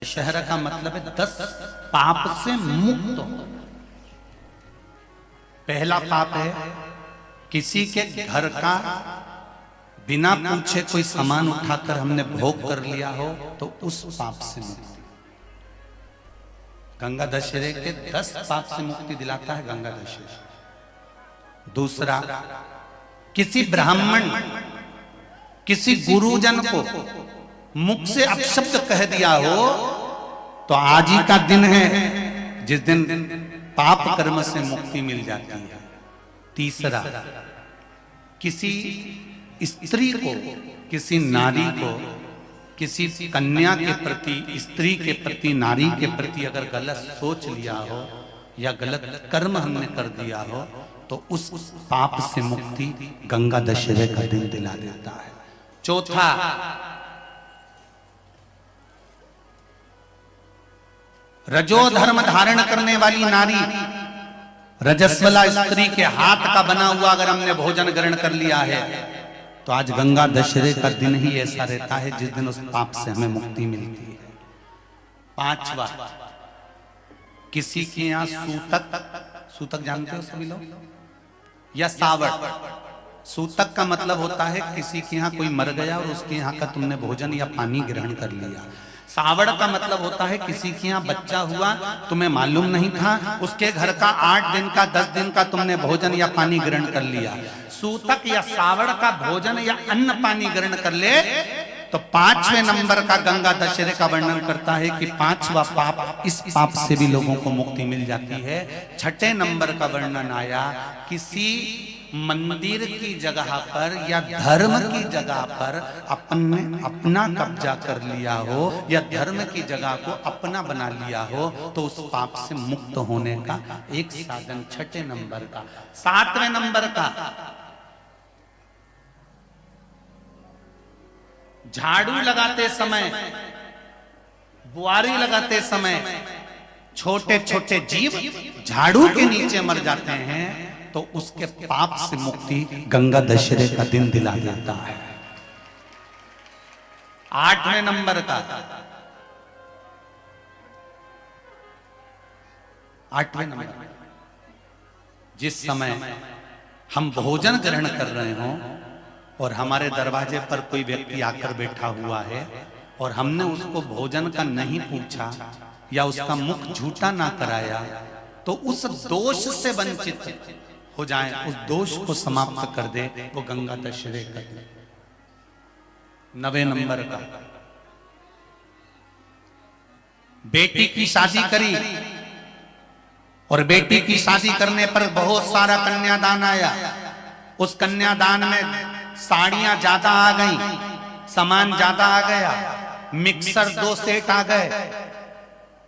शहर का मतलब है 10 पाप से मुक्त हो। पहला पाप है किसी के घर का बिना पूछे कोई सामान उठाकर हमने भोग कर लिया हो तो उस पाप से मुक्ति। गंगा दशहरे के 10 पाप से मुक्ति दिलाता है गंगा दशहरा। दूसरा, किसी ब्राह्मण किसी गुरुजन को मुख से अपशब्द कह दिया हो तो आज ही का दिन है जिस दिन पाप कर्म से मुक्ति मिल जाती है। तीसरा, किसी स्त्री को किसी नारी को किसी कन्या के प्रति स्त्री के प्रति नारी के प्रति अगर गलत सोच लिया हो या गलत कर्म हमने कर दिया हो तो उस पाप से मुक्ति गंगा दशहरे का दिन दिला देता है। चौथा, रजो धर्म धारण करने वाली नारी रजस्वला स्त्री के हाथ का बना हुआ अगर हमने भोजन ग्रहण कर लिया है तो आज गंगा दशहरे का दिन ही ऐसा रहता है जिस दिन उस पाप से हमें मुक्ति मिलती है। पांचवा, किसी के यहाँ सूतक जानते हो सभी लोग, या सावड़। सूतक का मतलब होता है किसी के यहाँ कोई मर गया और उसके यहाँ का तुमने भोजन या पानी ग्रहण कर लिया। सावड़ का मतलब होता है किसी के यहाँ बच्चा हुआ, तुम्हें मालूम नहीं था, उसके घर का 8 दिन का 10 दिन का तुमने भोजन या पानी ग्रहण कर लिया। सूतक या सावड़ का भोजन या अन्न पानी ग्रहण कर ले तो 5वें नंबर का गंगा दशहरे का वर्णन करता है कि 5वां पाप, इस पाप से भी लोगों को मुक्ति मिल जाती है। 6ठे नंबर का वर्णन आया, किसी मंदिर की जगह पर या धर्म की जगह पर अपना कब्जा कर लिया हो या धर्म की जगह को अपना बना लिया हो तो उस पाप से मुक्त होने का एक साधन 6ठे नंबर का। 7वें नंबर का, झाड़ू लगाते समय, बुआरी लगाते समय छोटे छोटे जीव झाड़ू के नीचे मर जाते हैं तो उसके पाप से मुक्ति गंगा दशहरे का दिन दिला देता है। 8वें नंबर का, 8वें नंबर, जिस समय हम भोजन ग्रहण कर रहे हों और हमारे दरवाजे पर कोई व्यक्ति आकर बैठा हुआ है और हमने उसको भोजन का नहीं पूछा या उसका मुख झूठा ना कराया तो उस दोष से वंचित हो जाए, उस दोष को समाप्त कर दे, वो गंगा दशहरे का दिन। 9वें नंबर का, बेटी की शादी करी और बेटी की शादी करने पर बहुत सारा कन्यादान आया। उस कन्यादान में साड़ियां ज्यादा आ गई, सामान ज्यादा आ गया, मिक्सर 2 सेट आ गए,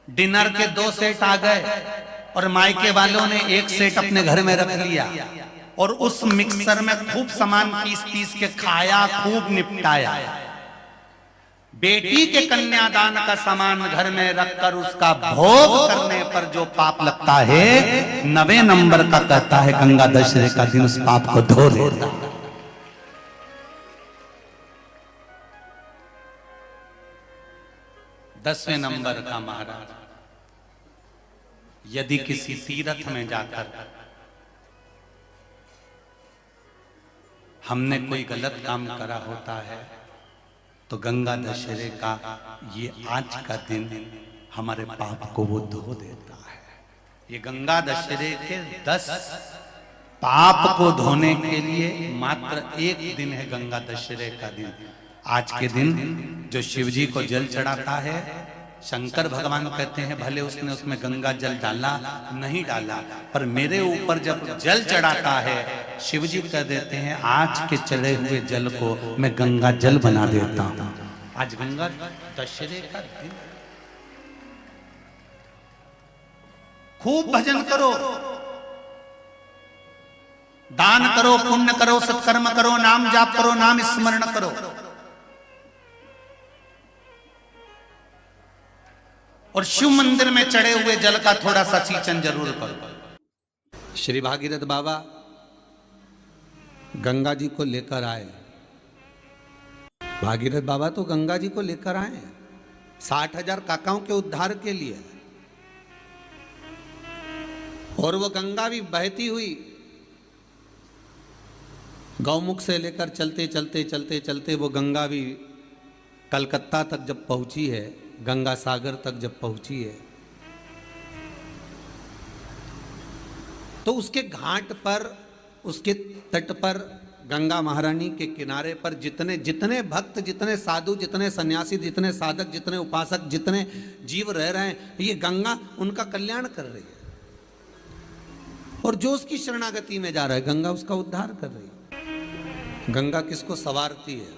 डिनर के 2 सेट आ गए और मायके वालों ने 1 सेट अपने घर में रख लिया और उस मिक्सर में खूब सामान पीस के खाया, खूब निपटाया। बेटी के कन्यादान का सामान घर में रखकर उसका भोग करने पर जो पाप लगता है 9वें नंबर का कहता है गंगा दशहरे का दिन उस पाप को धो देता है। 10वें नंबर का महाराज, यदि किसी तीर्थ में जाकर हमने कोई गलत काम करा होता है तो गंगा दशहरे का ये आज का दिन हमारे पाप को वो धो देता है। ये गंगा दशहरे के 10 पाप को धोने के लिए मात्र एक दिन है गंगा दशहरे का दिन। आज के दिन जो शिव जी को जल चढ़ाता है, शंकर भगवान कहते हैं भले उसने उसमें गंगा जल डाला नहीं डाला, पर मेरे ऊपर जब जल चढ़ाता है शिव जी कह देते हैं आज के चढ़े हुए जल को मैं गंगा जल बना देता हूं। आज गंगा दशहरे का दिन, खूब भजन करो, दान करो, पुण्य करो, सत्कर्म करो, नाम जाप करो, नाम स्मरण करो और शिव मंदिर में चढ़े हुए जल का थोड़ा सा सिंचन जरूर करो। श्री भागीरथ बाबा गंगा जी को लेकर आए। भागीरथ बाबा तो गंगा जी को लेकर आए, 60,000 काकाओं के उद्धार के लिए। और वो गंगा भी बहती हुई गौमुख से लेकर चलते चलते चलते चलते वो गंगा भी कलकत्ता तक जब पहुंची है, गंगा सागर तक जब पहुंची है, तो उसके घाट पर, उसके तट पर, गंगा महारानी के किनारे पर जितने जितने भक्त, जितने साधु, जितने सन्यासी, जितने साधक, जितने उपासक, जितने जीव रह रहे हैं, ये गंगा उनका कल्याण कर रही है। और जो उसकी शरणागति में जा रहा है, गंगा उसका उद्धार कर रही है। गंगा किसको संवारती है?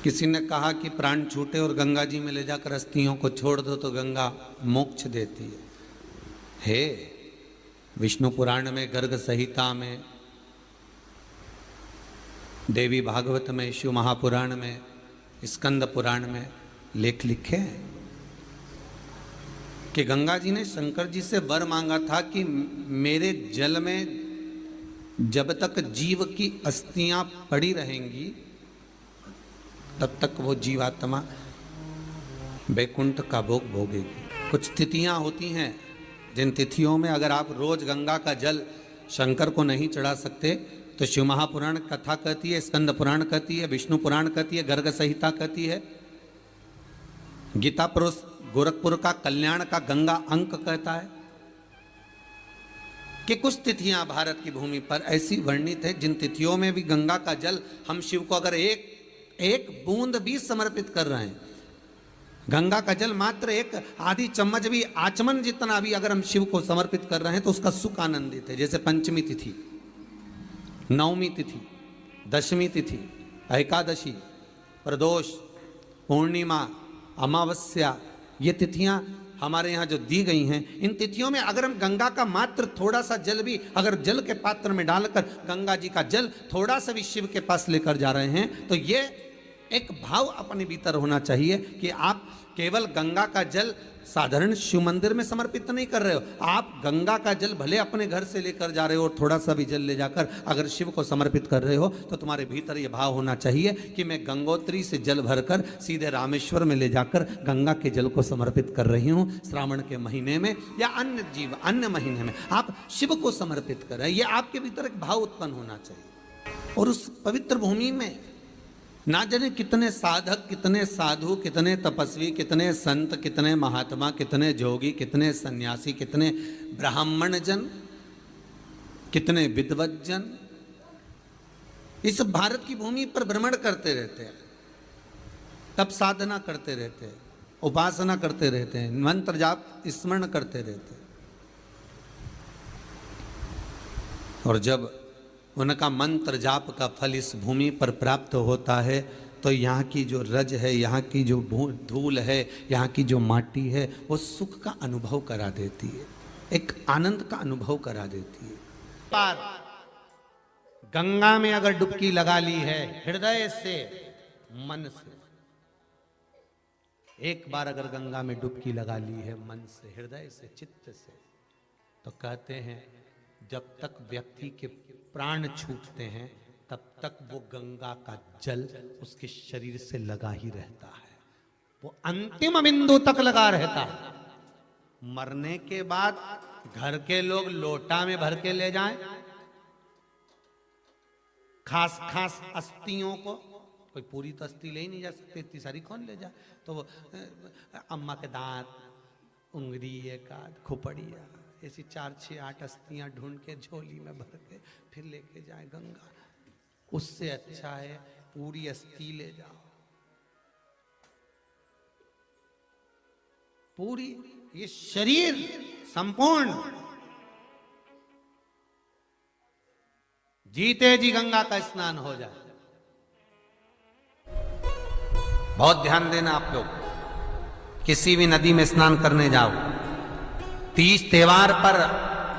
किसी ने कहा कि प्राण छूटे और गंगा जी में ले जाकर अस्थियों को छोड़ दो तो गंगा मोक्ष देती है। हे विष्णु पुराण में, गर्ग संहिता में, देवी भागवत में, शिव महापुराण में, स्कंद पुराण में लेख लिखे हैं कि गंगा जी ने शंकर जी से वर मांगा था कि मेरे जल में जब तक जीव की अस्थियां पड़ी रहेंगी तब तक वो जीवात्मा वैकुंठ का भोग भोगेगी। कुछ तिथियां होती हैं जिन तिथियों में अगर आप रोज गंगा का जल शंकर को नहीं चढ़ा सकते तो शिव महापुराण कथा कहती है, स्कंद पुराण कहती है, विष्णु पुराण कहती है, गर्ग संहिता कहती है, गीता पुरुष गोरखपुर का कल्याण का गंगा अंक कहता है कि कुछ तिथियां भारत की भूमि पर ऐसी वर्णित है जिन तिथियों में भी गंगा का जल हम शिव को अगर एक बूंद भी समर्पित कर रहे हैं, गंगा का जल मात्र एक आधी चम्मच भी, आचमन जितना भी अगर हम शिव को समर्पित कर रहे हैं तो उसका सुख आनंदित है। जैसे पंचमी तिथि, नवमी तिथि, दशमी तिथि, एकादशी, प्रदोष, पूर्णिमा, अमावस्या, ये तिथियां हमारे यहाँ जो दी गई हैं, इन तिथियों में अगर हम गंगा का मात्र थोड़ा सा जल भी अगर जल के पात्र में डालकर गंगा जी का जल थोड़ा सा भी शिव के पास लेकर जा रहे हैं तो ये एक भाव अपने भीतर होना चाहिए कि आप केवल गंगा का जल साधारण शिव मंदिर में समर्पित नहीं कर रहे हो, आप गंगा का जल भले अपने घर से लेकर जा रहे हो और थोड़ा सा भी जल ले जाकर अगर शिव को समर्पित कर रहे हो तो तुम्हारे भीतर ये भाव होना चाहिए कि मैं गंगोत्री से जल भरकर सीधे रामेश्वर में ले जाकर गंगा के जल को समर्पित कर रही हूँ। श्रावण के महीने में या अन्य महीने में आप शिव को समर्पित कर रहे हैं, ये आपके भीतर एक भाव उत्पन्न होना चाहिए। और उस पवित्र भूमि में ना जाने कितने साधक, कितने साधु, कितने तपस्वी, कितने संत, कितने महात्मा, कितने जोगी, कितने सन्यासी, कितने ब्राह्मण जन, कितने विद्वत जन इस भारत की भूमि पर भ्रमण करते रहते हैं, तप साधना करते रहते हैं, उपासना करते रहते हैं, मंत्र जाप स्मरण करते रहते हैं। और जब उनका मंत्र जाप का फल इस भूमि पर प्राप्त होता है तो यहाँ की जो रज है, यहाँ की जो धूल है, यहाँ की जो माटी है, वो सुख का अनुभव करा देती है, एक आनंद का अनुभव करा देती है। पर गंगा में अगर डुबकी लगा ली है हृदय से, मन से, एक बार अगर गंगा में डुबकी लगा ली है मन से, हृदय से, चित्त से, तो कहते हैं जब तक व्यक्ति के प्राण छूटते हैं तब तक वो गंगा का जल उसके शरीर से लगा ही रहता है, वो अंतिम बिंदु तक लगा रहता है। मरने के बाद घर के लोग लोटा में भर के ले जाएं, खास खास अस्थियों को, कोई पूरी तो अस्थि ले ही नहीं जा सकती, इतनी सारी कौन ले जाए, तो वो अम्मा के दांत, उंगली, एक आध खोपड़िया, ऐसी 4, 6, 8 अस्थियां ढूंढ के झोली में भर के फिर लेके जाए गंगा। उससे अच्छा है पूरी अस्थि ले जाओ, पूरी ये शरीर संपूर्ण जीते जी गंगा का स्नान हो जाए। बहुत ध्यान देना आप लोग, किसी भी नदी में स्नान करने जाओ, तीज त्योहार पर,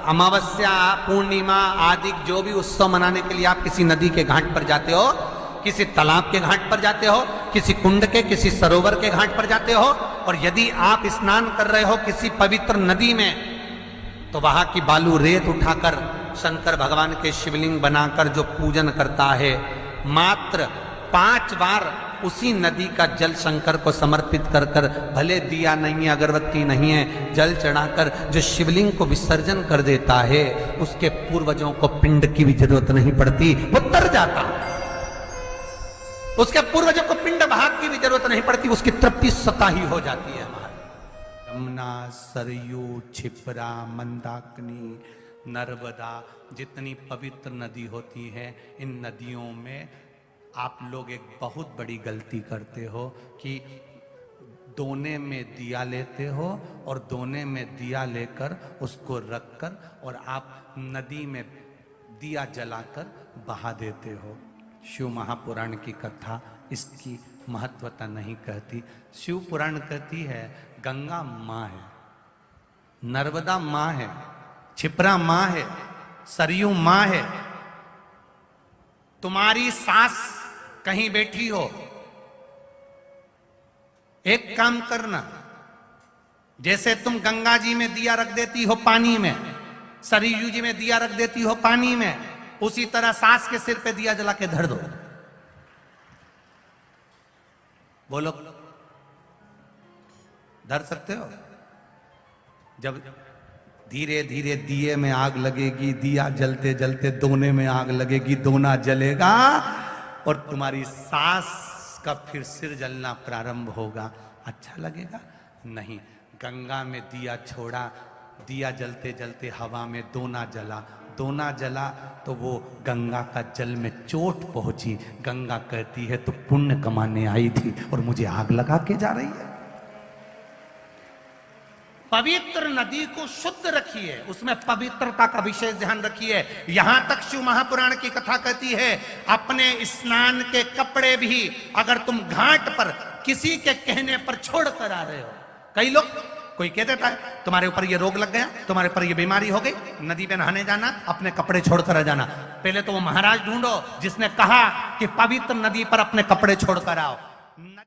अमावस्या, पूर्णिमा आदि जो भी उत्सव मनाने के लिए आप किसी नदी के घाट पर जाते हो, किसी तालाब के घाट पर जाते हो, किसी कुंड के, किसी सरोवर के घाट पर जाते हो, और यदि आप स्नान कर रहे हो किसी पवित्र नदी में तो वहां की बालू रेत उठाकर शंकर भगवान के शिवलिंग बनाकर जो पूजन करता है, मात्र 5 बार उसी नदी का जल शंकर को समर्पित कर कर, भले दिया नहीं है, अगरबत्ती नहीं है, जल चढ़ाकर जो शिवलिंग को विसर्जन कर देता है, उसके पूर्वजों को पिंड की भी जरूरत नहीं पड़ती, वो तर जाता। उसके पूर्वजों को पिंड भाग की भी जरूरत नहीं पड़ती, उसकी तृप्ति स्वतः ही हो जाती है। हमारी यमुना, सरयू, क्षिप्रा, मंदाकिनी, नर्मदा, जितनी पवित्र नदी होती है, इन नदियों में आप लोग एक बहुत बड़ी गलती करते हो कि दोने में दिया लेते हो और दोने में दिया लेकर उसको रखकर और आप नदी में दिया जलाकर बहा देते हो। शिव महापुराण की कथा इसकी महत्वता नहीं कहती। शिव पुराण कहती है गंगा माँ है, नर्मदा माँ है, क्षिप्रा माँ है, सरयू माँ है। तुम्हारी सास कहीं बैठी हो, एक काम करना, जैसे तुम गंगा जी में दिया रख देती हो पानी में, सरयू जी में दिया रख देती हो पानी में, उसी तरह सास के सिर पे दिया जला के धर दो। बोलो, धर सकते हो? जब धीरे धीरे दिए में आग लगेगी, दिया जलते जलते दोने में आग लगेगी, दोना जलेगा और तुम्हारी सास का फिर सिर जलना प्रारंभ होगा। अच्छा लगेगा? नहीं। गंगा में दिया छोड़ा, दिया जलते जलते हवा में दोना जला, दोना जला तो वो गंगा का जल में चोट पहुंची। गंगा कहती है तो पुण्य कमाने आई थी और मुझे आग लगा के जा रही है। पवित्र नदी को शुद्ध रखिए, उसमें पवित्रता का विशेष ध्यान रखिए। यहां तक शिव महापुराण की कथा कहती है अपने स्नान के कपड़े भी अगर तुम घाट पर किसी के कहने पर छोड़ कर आ रहे हो, कई लोग, कोई कह देता है तुम्हारे ऊपर ये रोग लग गया, तुम्हारे ऊपर ये बीमारी हो गई, नदी पे नहाने जाना, अपने कपड़े छोड़कर आ जाना। पहले तो वो महाराज ढूंढो जिसने कहा कि पवित्र नदी पर अपने कपड़े छोड़कर आओ।